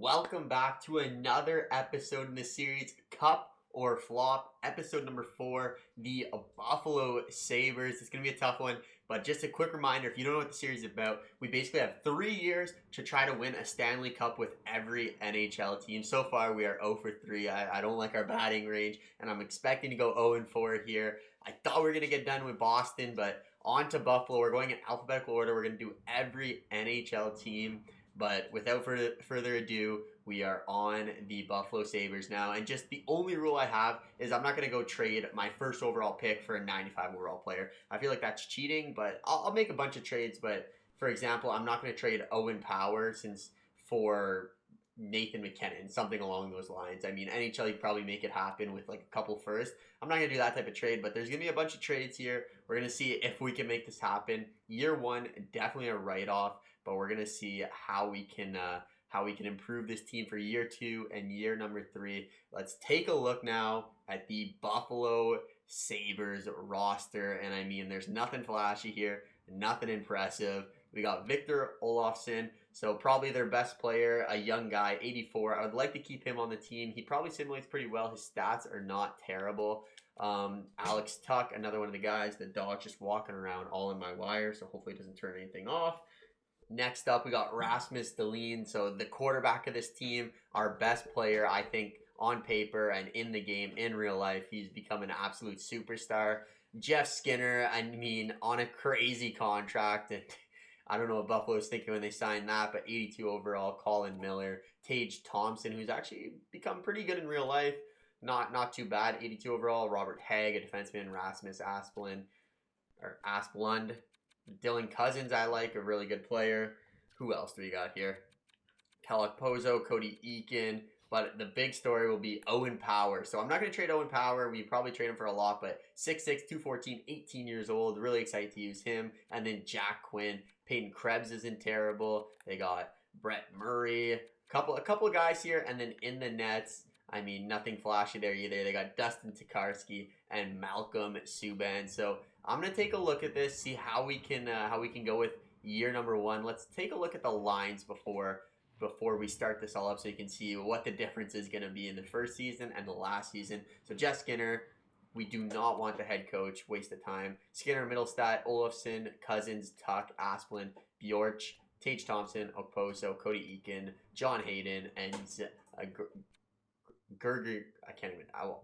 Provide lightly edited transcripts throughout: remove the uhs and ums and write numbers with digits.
welcome back to another episode in the series, Cup or Flop, episode number 4, the Buffalo Sabres. It's going to be a tough one, but just a quick reminder, if you don't know what the series is about, we basically have 3 years to try to win a Stanley Cup with every NHL team. So far, we are 0 for 3. I don't like our batting range, and I'm expecting to go 0 and 4 here. I thought we were going to get done with Boston, but on to Buffalo. We're going in alphabetical order. We're going to do every NHL team. But without further ado, we are on the Buffalo Sabres now. And just the only rule I have is I'm not going to go trade my first overall pick for a 95 overall player. I feel like that's cheating, but I'll make a bunch of trades. But for example, I'm not going to trade Owen Power for Nathan McKinnon, something along those lines. I mean, NHL, you probably make it happen with like a couple first. I'm not going to do that type of trade, but there's going to be a bunch of trades here. We're going to see if we can make this happen. Year 1, definitely a write-off. But we're gonna see how we can improve this team for year 2 and year number 3. Let's take a look now at the Buffalo Sabres roster, and I mean, there's nothing flashy here, nothing impressive. We got Victor Olofsson, so probably their best player, a young guy, 84. I would like to keep him on the team. He probably simulates pretty well. His stats are not terrible. Alex Tuck, another one of the guys. The dog's just walking around all in my wire, so hopefully it doesn't turn anything off. Next up, we got Rasmus Dahlin. So the quarterback of this team, our best player, I think, on paper and in the game, in real life. He's become an absolute superstar. Jeff Skinner, I mean, on a crazy contract. And I don't know what Buffalo was thinking when they signed that, but 82 overall. Colin Miller. Tage Thompson, who's actually become pretty good in real life. Not too bad. 82 overall. Robert Hagg, a defenseman. Rasmus Asplund. Dylan Cousins, I like, a really good player. Who else do we got here? Kalak Pozo, Cody Eakin. But the big story will be Owen Power. So I'm not going to trade Owen Power. We probably trade him for a lot, but 6'6", 214, 18 years old. Really excited to use him. And then Jack Quinn. Peyton Krebs isn't terrible. They got Brett Murray. A couple of guys here. And then in the nets, I mean, nothing flashy there either. They got Dustin Tokarski and Malcolm Subban. So I'm going to take a look at this, see how we can go with year number 1. Let's take a look at the lines before we start this all up so you can see what the difference is going to be in the first season and the last season. So Jeff Skinner, we do not want the head coach. Waste of time. Skinner, Middlestat, Olofsson, Cousins, Tuck, Asplund, Bjorch, Tage Thompson, Okposo, Cody Eakin, John Hayden, and Gerger,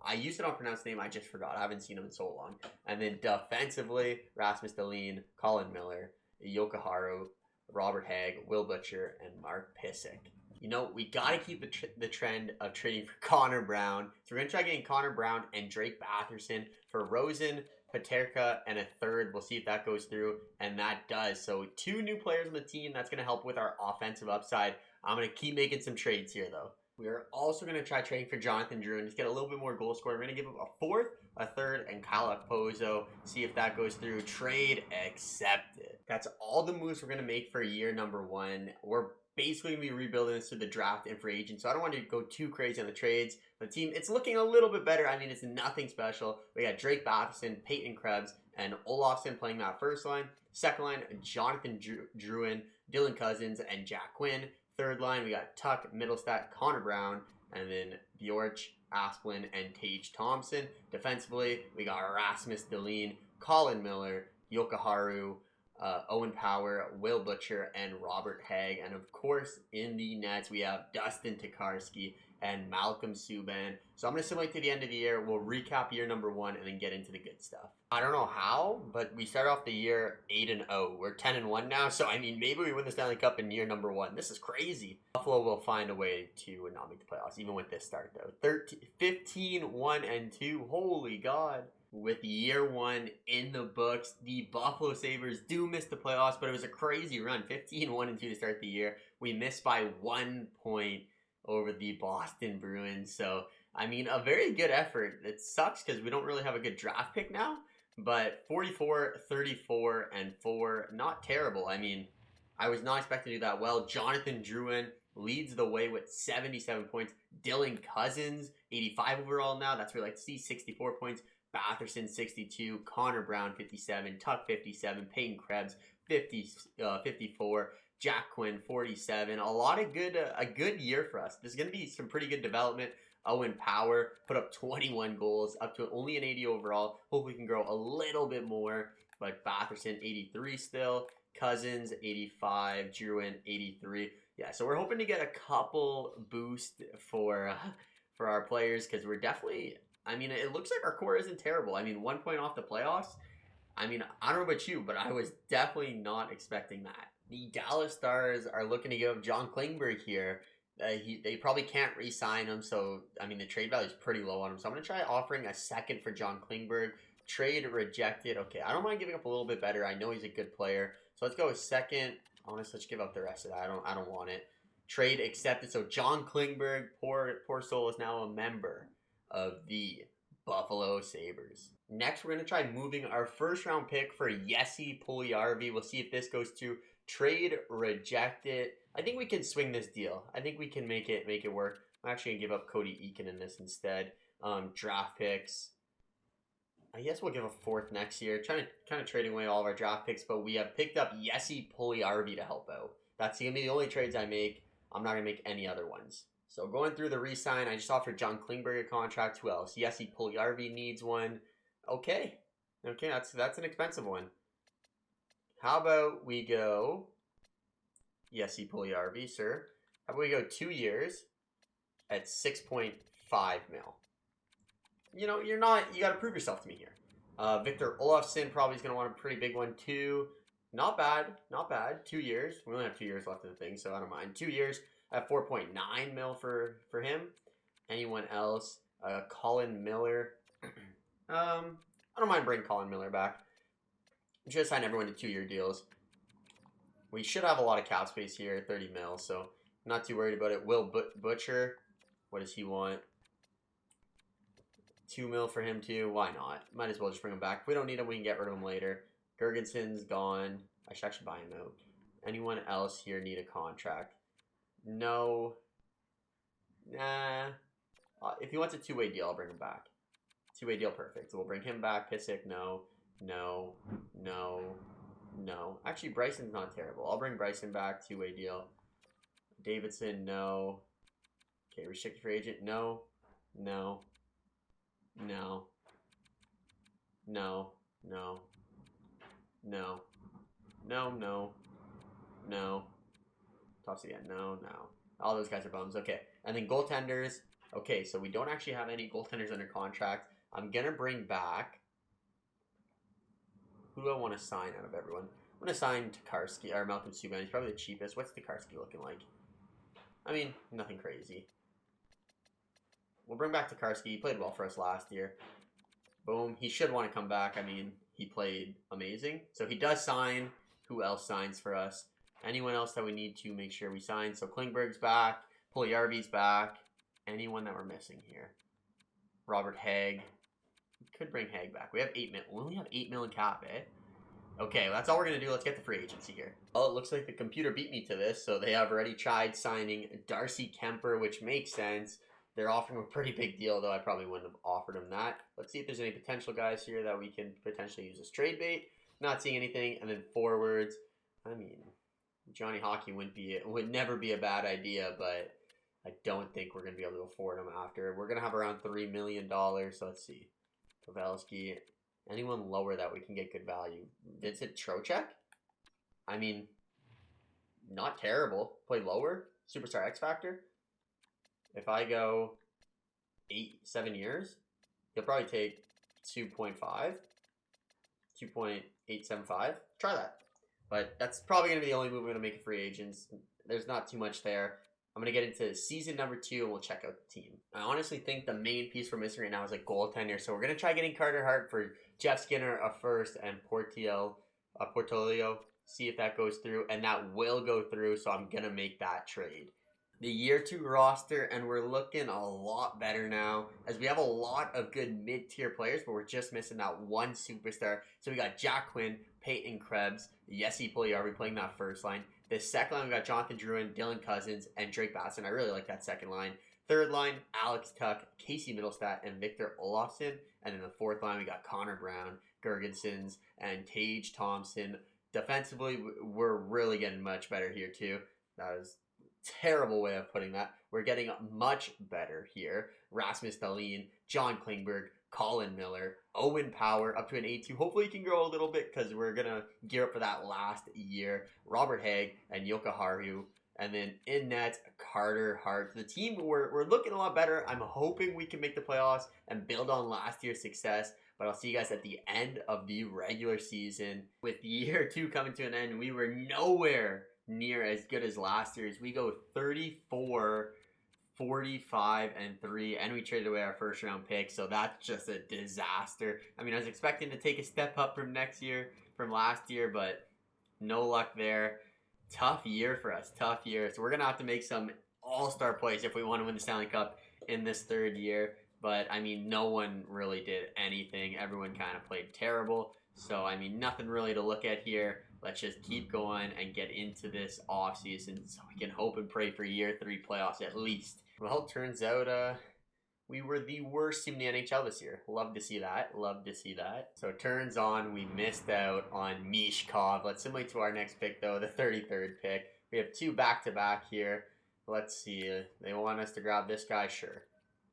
I used to not pronounce the name, I just forgot. I haven't seen him in so long. And then defensively, Rasmus Dahlin, Colin Miller, Yokoharu, Robert Hagg, Will Butcher, and Mark Pysyk. You know, we got to keep the trend of trading for Connor Brown. So we're going to try getting Connor Brown and Drake Batherson for Rosen, Paterka, and a third. We'll see if that goes through, and that does. So 2 new players on the team. That's going to help with our offensive upside. I'm going to keep making some trades here, though. We are also going to try trading for Jonathan Drouin. Just get a little bit more goal scorer. We're going to give him a 4th, a 3rd, and Kalak Pozo. See if that goes through. Trade accepted. That's all the moves we're going to make for year number 1. We're basically going to be rebuilding this through the draft and free agent. So I don't want to go too crazy on the trades. The team, it's looking a little bit better. I mean, it's nothing special. We got Drake Batherson, Peyton Krebs, and Olofsson playing that first line. Second line, Jonathan Drouin, Dylan Cousins, and Jack Quinn. Third line, we got Tuck, Middlestat, Connor Brown, and then Bjorch, Asplund, and Tage Thompson. Defensively, we got Rasmus Dahlin, Colin Miller, Yokoharu, Owen Power, Will Butcher, and Robert Hagg. And of course, in the nets, we have Dustin Tokarski and Malcolm Subban. So I'm going to simulate to the end of the year. We'll recap year number 1 and then get into the good stuff. I don't know how, but we start off the year 8-0. We're 10-1 now, so I mean, maybe we win the Stanley Cup in year number 1. This is crazy. Buffalo will find a way to not make the playoffs, even with this start, though. 15-1-2. Holy God. With year 1 in the books, the Buffalo Sabres do miss the playoffs, but it was a crazy run. 15-1-2 to start the year. We missed by 1 point over the Boston Bruins. So, I mean, a very good effort. It sucks because we don't really have a good draft pick now, but 44, 34, and 4, not terrible. I mean, I was not expecting to do that well. Jonathan Drouin leads the way with 77 points. Dylan Cousins, 85 overall now. That's where I like to see, 64 points. Batherson, 62. Connor Brown, 57. Tuck, 57. Peyton Krebs, 54. Jack Quinn, 47. A good year for us. There's going to be some pretty good development. Owen Power put up 21 goals, up to only an 80 overall. Hopefully we can grow a little bit more. But Batherson, 83 still. Cousins, 85. Giroux, 83. Yeah, so we're hoping to get a couple boost for our players because we're definitely... I mean, it looks like our core isn't terrible. I mean, 1 point off the playoffs. I mean, I don't know about you, but I was definitely not expecting that. The Dallas Stars are looking to give John Klingberg here. They probably can't re-sign him, so, I mean, the trade value is pretty low on him. So I'm going to try offering a second for John Klingberg. Trade rejected. Okay, I don't mind giving up a little bit better. I know he's a good player. So let's go with second. Honestly, let's give up the rest of that. I don't want it. Trade accepted. So John Klingberg, poor soul, is now a member of the Buffalo Sabres. Next, we're going to try moving our first round pick for Jesse Puljujarvi. We'll see if this goes through. Trade rejected. I think we can swing this deal. I think we can make it work. I'm actually going to give up Cody Eakin in this instead. Draft picks. I guess we'll give a fourth next year. Kind of trading away all of our draft picks, but we have picked up Jesse Puljujarvi to help out. That's going to be the only trades I make. I'm not going to make any other ones. So going through the re-sign, I just offered John Klingberg a contract. Who else? Jesse Puljujarvi needs one. Okay, that's an expensive one. How about we go Jesse Puljujarvi, sir? How about we go 2 years at 6.5 mil? You know, you got to prove yourself to me here. Victor Olofsson probably is going to want a pretty big one too. Not bad. 2 years. We only have 2 years left of the thing, so I don't mind. 2 years at 4.9 mil for him. Anyone else? Colin Miller. I don't mind bringing Colin Miller back. We should assign everyone to 2-year deals. We should have a lot of cap space here, 30 mil, so not too worried about it. Will Butcher, what does he want? 2 mil for him too. Why not? Might as well just bring him back. If we don't need him, we can get rid of him later. Gergenson's gone. I should actually buy him out. Anyone else here need a contract? No. Nah. If he wants a 2-way deal, I'll bring him back. 2-way deal, perfect. So we'll bring him back. Pissick, no. Actually, Bryson's not terrible. I'll bring Bryson back. 2-way deal. Davidson, no. Okay, restricted free agent, no. Toss again, no. All those guys are bums. Okay, and then goaltenders. Okay, so we don't actually have any goaltenders under contract. I'm going to bring back... Who do I want to sign out of everyone? I'm going to sign Tokarski, or Malcolm Subban. He's probably the cheapest. What's Tokarski looking like? I mean, nothing crazy. We'll bring back Tokarski. He played well for us last year. Boom. He should want to come back. I mean, he played amazing. So he does sign. Who else signs for us? Anyone else that we need to make sure we sign? So Klingberg's back. Puljujarvi's back. Anyone that we're missing here? Robert Hagg. We could bring Hagg back. We have 8 mil. We only have 8 mil in cap, eh? Okay, well, that's all we're going to do. Let's get the free agency here. Oh, it looks like the computer beat me to this. So they have already tried signing Darcy Kemper, which makes sense. They're offering a pretty big deal, though I probably wouldn't have offered him that. Let's see if there's any potential guys here that we can potentially use as trade bait. Not seeing anything. And then forwards. I mean, Johnny Hockey would never be a bad idea, but I don't think we're going to be able to afford him after. We're going to have around $3 million. So let's see. Pavelski. Anyone lower that we can get good value? Vincent Trocheck? I mean, not terrible. Play lower. Superstar X Factor. If I go 7 years, he'll probably take 2.5. 2.875. Try that. But that's probably going to be the only move we're going to make a free agents. There's not too much there. I'm going to get into season number 2 and we'll check out the team. I honestly think the main piece we're missing right now is a goaltender. So we're going to try getting Carter Hart for Jeff Skinner a first and Portolio. See if that goes through. And that will go through. So I'm going to make that trade. The year 2 roster, and we're looking a lot better now as we have a lot of good mid-tier players, but we're just missing that one superstar. So we got Jack Quinn, Peyton Krebs, Jesse Puljujarvi playing that first line. The second line, we got Jonathan Drouin, Dylan Cousins, and Drake Batson. I really like that second line. Third line, Alex Tuck, Casey Middlestat, and Victor Olofsson. And then the fourth line, we got Connor Brown, Gergensons, and Tage Thompson. Defensively, we're really getting much better here too. That was a terrible way of putting that. We're getting much better here. Rasmus Dahlin, John Klingberg, Colin Miller, Owen Power up to an 8-2. Hopefully he can grow a little bit because we're going to gear up for that last year. Robert Haig and Yoka Haru. And then in net, Carter Hart. The team, we're looking a lot better. I'm hoping we can make the playoffs and build on last year's success. But I'll see you guys at the end of the regular season. With year 2 coming to an end, we were nowhere near as good as last year's. We go 34, 45, and 3, and we traded away our first round pick. So that's just a disaster. I mean, I was expecting to take a step up from last year, but no luck there. Tough year for us, tough year. So we're going to have to make some all-star plays if we want to win the Stanley Cup in this third year. But, I mean, no one really did anything. Everyone kind of played terrible. So, I mean, nothing really to look at here. Let's just keep going and get into this offseason so we can hope and pray for year 3 playoffs at least. Well, it turns out we were the worst team in the NHL this year. Love to see that. Love to see that. So it turns on we missed out on Mishkov. Let's simulate to our next pick, though, the 33rd pick. We have 2 back-to-back here. Let's see. They want us to grab this guy? Sure.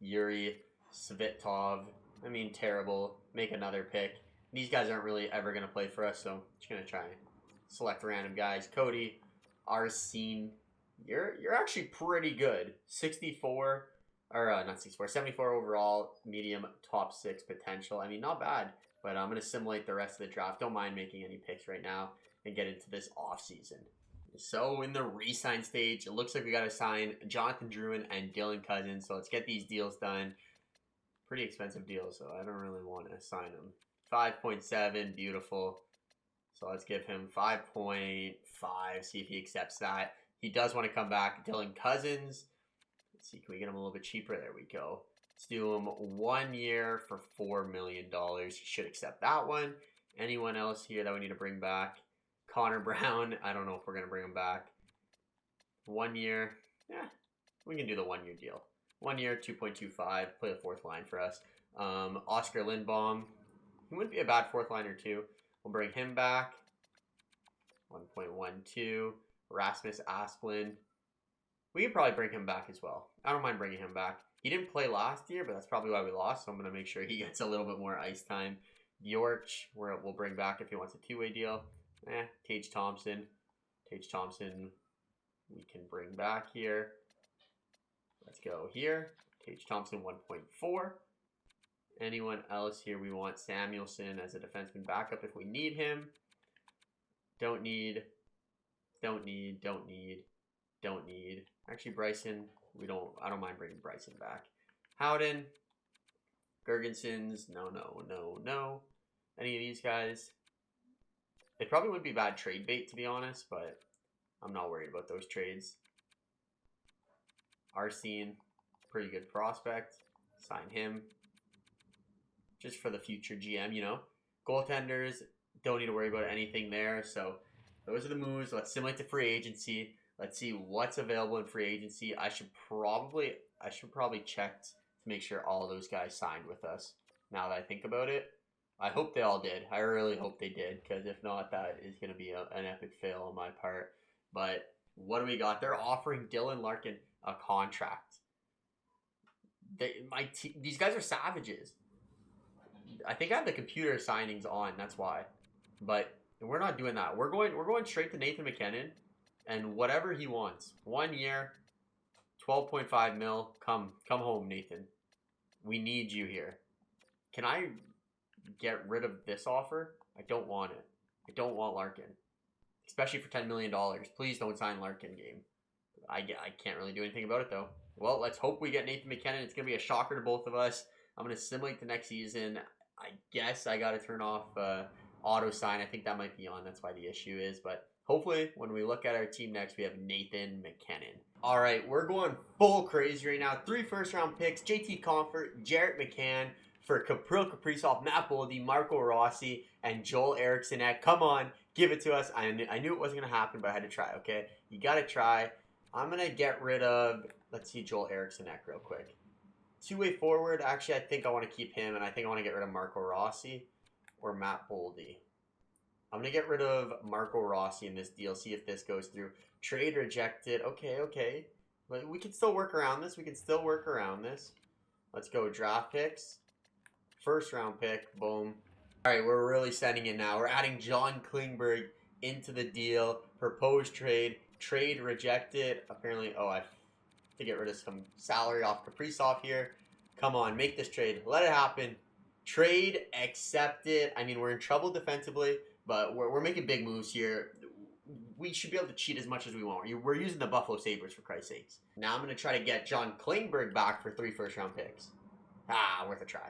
Yuri Svitov. I mean, terrible. Make another pick. These guys aren't really ever going to play for us, so I'm just going to try and select random guys. Cody, Arsene. You're actually pretty good. 64. Or not 64, 74 overall, medium top 6 potential. I mean, not bad, but I'm going to simulate the rest of the draft. Don't mind making any picks right now and get into this offseason. So in the re-sign stage, it looks like we got to sign Jonathan Drouin and Dylan Cousins. So let's get these deals done. Pretty expensive deals, so I don't really want to sign them. 5.7, beautiful. So let's give him 5.5, see if he accepts that. He does want to come back. Dylan Cousins. Let's see, can we get him a little bit cheaper? There we go. Let's do him 1 year for $4 million. He should accept that one. Anyone else here that we need to bring back? Connor Brown. I don't know if we're going to bring him back. 1 year. Yeah, we can do the 1 year deal. 1 year, 2.25. Play the 4th line for us. Oscar Lindbaum. He wouldn't be a bad 4th liner too. We'll bring him back. 1.12. Rasmus Asplund. We could probably bring him back as well. I don't mind bringing him back. He didn't play last year, but that's probably why we lost. So I'm going to make sure he gets a little bit more ice time. Bjorch, we'll bring back if he wants a 2-way deal. Tage Thompson. Tage Thompson, we can bring back here. Let's go here. Tage Thompson, 1.4. Anyone else here? We want Samuelson as a defenseman backup if we need him. Don't need. Actually, Bryson, I don't mind bringing Bryson back. Howden, Gergensons, no. Any of these guys? They probably wouldn't be bad trade bait, to be honest, but I'm not worried about those trades. Arsene, pretty good prospect. Sign him. Just for the future GM, you know. Goaltenders, don't need to worry about anything there, so those are the moves. Let's simulate the free agency. Let's see what's available in free agency. I should probably check to make sure all those guys signed with us. Now that I think about it, I hope they all did. I really hope they did, because if not, that is going to be an epic fail on my part. But what do we got? They're offering Dylan Larkin a contract. These guys are savages. I think I have the computer signings on. That's why. But we're not doing that. We're going straight to Nathan McKinnon, and whatever he wants. 1 year, 12.5 mil. Come home, Nathan. We need you here. Can I get rid of this offer? I don't want it. I don't want Larkin, especially for $10 million. Please don't sign Larkin, game. I can't really do anything about it though. Well, let's hope we get Nathan McKinnon. It's gonna be a shocker to both of us. I'm gonna simulate the next season. I guess I gotta turn off auto sign. I think that might be on. That's why the issue is. But hopefully, when we look at our team next, we have Nathan McKinnon. All right, we're going full crazy right now. 3 first-round picks: JT Comfort, Jarrett McCann for Kapril Kaprizov, Matt Boldy, Marco Rossi, and Joel Eriksson. Come on, give it to us. I knew it wasn't gonna happen, but I had to try. Okay, you gotta try. I'm gonna get rid of. Let's see, Joel Eriksson real quick. 2-way forward. Actually, I think I want to keep him, and I think I want to get rid of Marco Rossi or Matt Boldy. I'm going to get rid of Marco Rossi in this deal, see if this goes through. Trade rejected. Okay, okay. But we can still work around this. We can still work around this. Let's go draft picks. First round pick. Boom. All right, we're really sending it now. We're adding John Klingberg into the deal. Proposed trade. Trade rejected. Apparently, oh, I have to get rid of some salary off Kaprizov here. Come on, make this trade. Let it happen. Trade accepted. I mean, we're in trouble defensively, but we're making big moves here. We should be able to cheat as much as we want. We're using the Buffalo Sabres, for Christ's sakes. Now I'm going to try to get John Klingberg back for 3 first-round picks. Worth a try.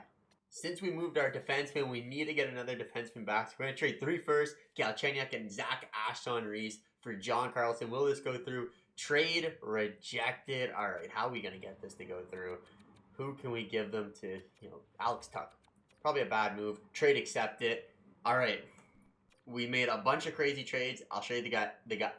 Since we moved our defenseman, we need to get another defenseman back. So we're going to trade 3 first, Galchenyuk and Zach Aston-Reese for John Carlson. Will this go through? Trade rejected. All right, how are we going to get this to go through? Who can we give them to? Alex Tuck. Probably a bad move. Trade accepted. All right. We made a bunch of crazy trades. I'll show you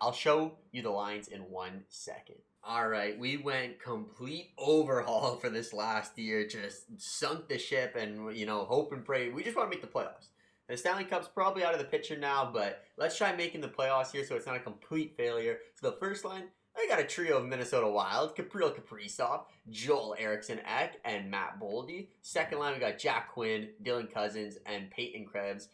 I'll show you the lines in 1 second. All right, we went complete overhaul for this last year. Just sunk the ship and, hope and pray. We just want to make the playoffs. The Stanley Cup's probably out of the picture now, but let's try making the playoffs here so it's not a complete failure. So the first line, I got a trio of Minnesota Wild, Kaprizov, Joel Eriksson-Ek, and Matt Boldy. Second line, we got Jack Quinn, Dylan Cousins, and Peyton Krebs.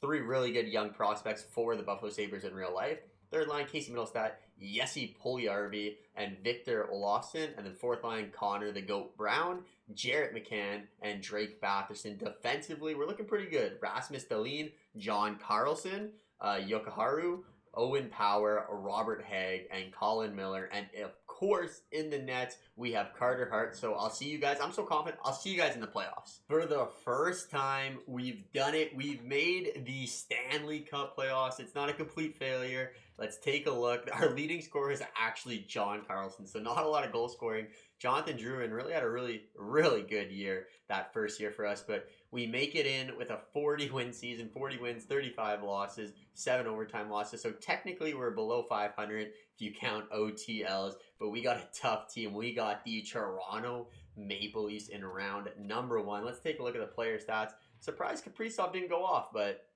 3 really good young prospects for the Buffalo Sabres in real life. Third line, Casey Middlestat, Jesse Puljujärvi, and Victor Olofsson. And then fourth line, Connor the Goat Brown, Jarrett McCann, and Drake Batherson. Defensively, we're looking pretty good. Rasmus Dahlin, John Carlson, Yokoharu, Owen Power, Robert Hagg, and Colin Miller. And of course, in the nets, we have Carter Hart. So I'll see you guys. I'm so confident. I'll see you guys in the playoffs. For the first time, we've done it. We've made the Stanley Cup playoffs. It's not a complete failure. Let's take a look. Our leading scorer is actually John Carlson. So not a lot of goal scoring. Jonathan Drouin really had a really, really good year that first year for us. But we make it in with a 40-win season. 40 wins, 35 losses, 7 overtime losses. So technically we're below 500 if you count OTLs. But we got a tough team. We got the Toronto Maple Leafs in round number 1. Let's take a look at the player stats. Surprised Kaprizov didn't go off, but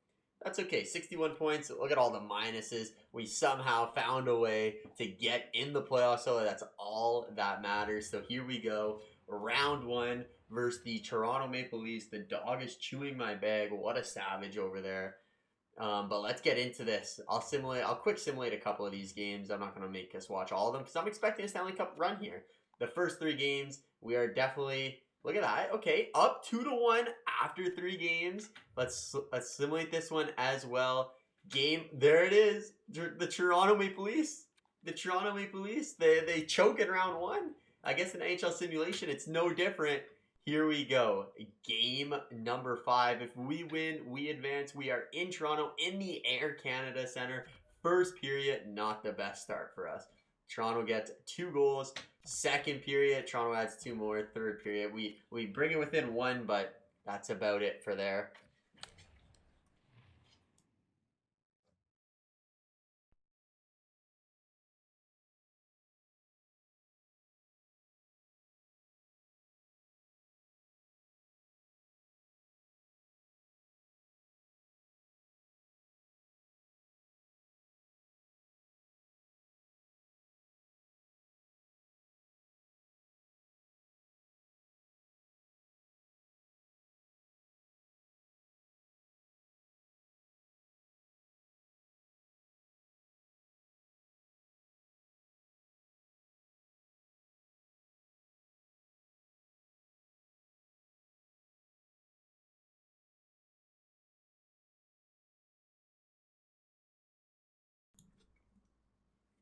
that's okay. 61 points. Look at all the minuses. We somehow found a way to get in the playoffs, so that's all that matters. So here we go. Round 1 versus the Toronto Maple Leafs. The dog is chewing my bag. What a savage over there. But let's get into this. I'll quick simulate a couple of these games. I'm not going to make us watch all of them because I'm expecting a Stanley Cup run here. The first 3 games, we are definitely... Look at that. Okay, up 2-1 after 3 games. Let's simulate this one as well. There it is. The Toronto Maple Leafs. The Toronto Maple Leafs. They choke in round 1. I guess in NHL simulation, it's no different. Here we go. Game number 5. If we win, we advance. We are in Toronto in the Air Canada Center. First period, not the best start for us. Toronto gets 2 goals. Second period, Toronto adds 2 more. Third period, we bring it within 1, but that's about it for there.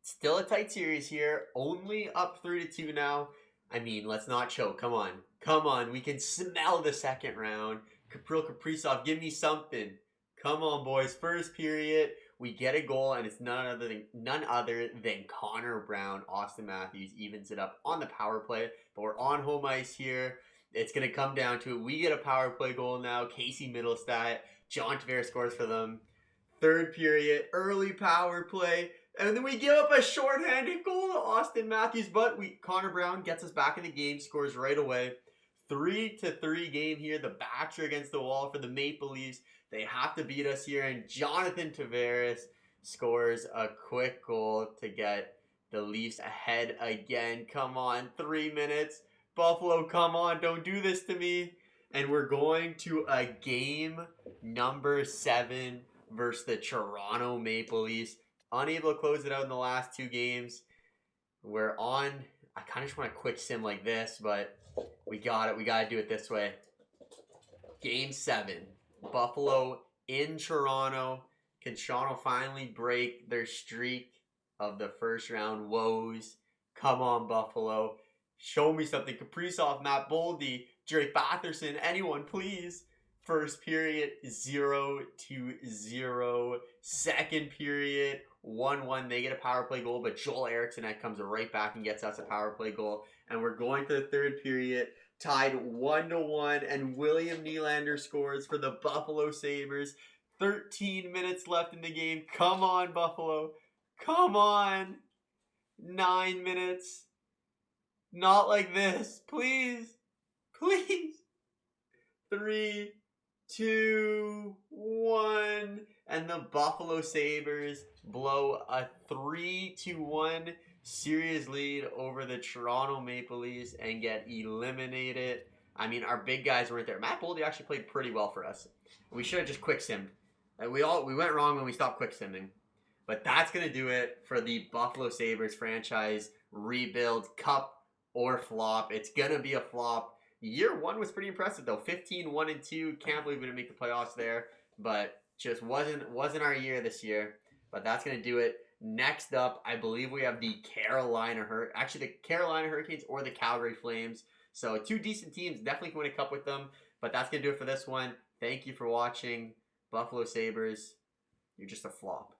Still a tight series here. Only up 3-2 now. I mean, let's not choke. Come on. Come on. We can smell the second round. Kaprizov, give me something. Come on, boys. First period, we get a goal, and it's none other than Connor Brown. Austin Matthews evens it up on the power play. But we're on home ice here. It's going to come down to it. We get a power play goal now. Casey Middlestat. John Tavares scores for them. Third period, early power play. And then we give up a shorthanded goal to Austin Matthews, but Connor Brown gets us back in the game, scores right away. 3-3 game here. The backs are against the wall for the Maple Leafs. They have to beat us here, and Jonathan Tavares scores a quick goal to get the Leafs ahead again. Come on, 3 minutes. Buffalo, come on, don't do this to me. And we're going to a game number 7 versus the Toronto Maple Leafs. Unable to close it out in the last 2 games. We're on, I kind of just want a quick sim like this, but we got it. We got to do it this way. Game 7. Buffalo in Toronto. Can Toronto finally break their streak of the first round woes? Come on, Buffalo. Show me something. Kaprizov, Matt Boldy, Drake Batherson, anyone, please. First period, 0-0. Second period, 1-1. They get a power play goal, but Joel Eriksson comes right back and gets us a power play goal. And we're going to the third period, tied 1-1, and William Nylander scores for the Buffalo Sabres. 13 minutes left in the game. Come on, Buffalo. Come on. 9 minutes. Not like this. Please. Please. 3, 2, 1. And the Buffalo Sabres blow a 3-1 series lead over the Toronto Maple Leafs and get eliminated. I mean, our big guys weren't there. Matt Boldy actually played pretty well for us. We should have just quick simmed. We went wrong when we stopped quick simming. But that's going to do it for the Buffalo Sabres franchise rebuild, cup or flop. It's going to be a flop. Year 1 was pretty impressive, though. 15-1-2. Can't believe we didn't make the playoffs there. But just wasn't our year this year. But that's going to do it. Next up, I believe we have the Carolina Hurricanes or the Calgary Flames. So 2 decent teams. Definitely can win a cup with them. But that's going to do it for this one. Thank you for watching. Buffalo Sabres, you're just a flop.